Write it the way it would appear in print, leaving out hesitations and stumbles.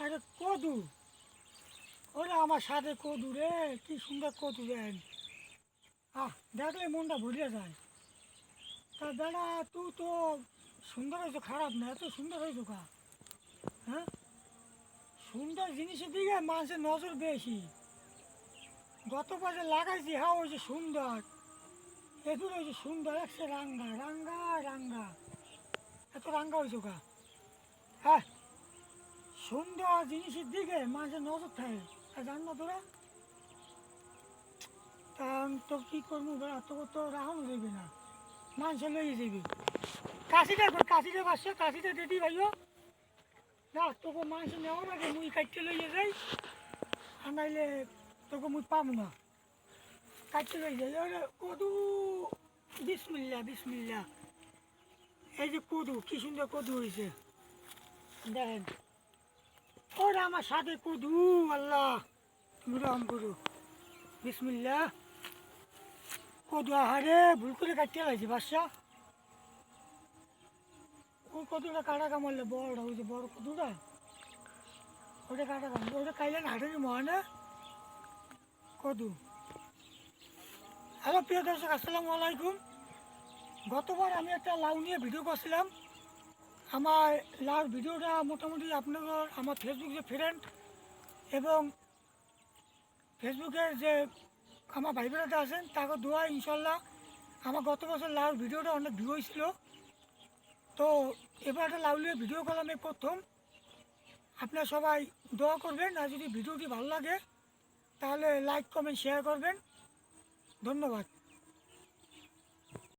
আরে কদু, ওরে আমার সাথে কদু রে, কি সুন্দর কদু দেন। দেখলে মনটা ভরিয়ে যায়। তা বেড়া তুই তো সুন্দর হয়েছো, খারাপ না, এত সুন্দর হয়েছো কা? হ্যাঁ, সুন্দর জিনিসের দিকে মানুষের নজর বেশি। গত বছর লাগাইছি, হ্যাঁ হয়েছে সুন্দর, এগুলো হয়েছে সুন্দর, একসে রাঙ্গা রাঙ্গা রাঙ্গা, এত রাঙ্গা হয়েছো কা? হ্যাঁ, সুন্দর জিনিসের দিকে মানুষের নজর থাকে, জান না তোরা? তা তো কি করবো বেড়া, তোকে তো রাখানো যাবে না, মানুষের লইয়ে যাবি। কাশিটা বাসছে, কাশিটা দিদি ভাইও না, তোকে মানুষ নেওয়ার আগে মুই কাটতে লইয়ে যাই, আর নাইলে তোকে মুই পাবো না, কাটতে লইয়ে যাই। ওরে কদু, বিসমিল্লা বিসমিল্লা, এই যে কদু, কি সুন্দর কদু হয়েছে দেখেন। ওরে আমার সাথে কদু, আল্লাহ তুমি রহম করু, বিসমিল্লা। কদু আহারে ভুল করে কাটতে লাগছে বাসা, ওই কদুটা কাটা কামারলে বড়টা, ওই যে বড় কদুটা, ওটা কাটা কামড়, ওটা খাইলে না হাটের মহানে কদু। হ্যালো প্রিয় দর্শক, আসসালামু আলাইকুম। গতবার আমি একটা লাউ নিয়ে ভিডিও করছিলাম। আমার লাউর ভিডিওটা মোটামুটি আপনাদের আমার ফেসবুক যে ফ্রেন্ড এবং ফেসবুকের যে আমার ভাই বোনেরা আছেন তাকে দোয়া, ইনশাল্লাহ আমার গত বছর লাউর ভিডিওটা অনেক ভিউ হয়েছিল। তো এবার একটা লাউ নিয়ে ভিডিও করলাম এই প্রথম। আপনারা সবাই দোয়া করবেন, আর যদি ভিডিওটি ভালো লাগে তাহলে লাইক কমেন্ট শেয়ার করবেন। ধন্যবাদ।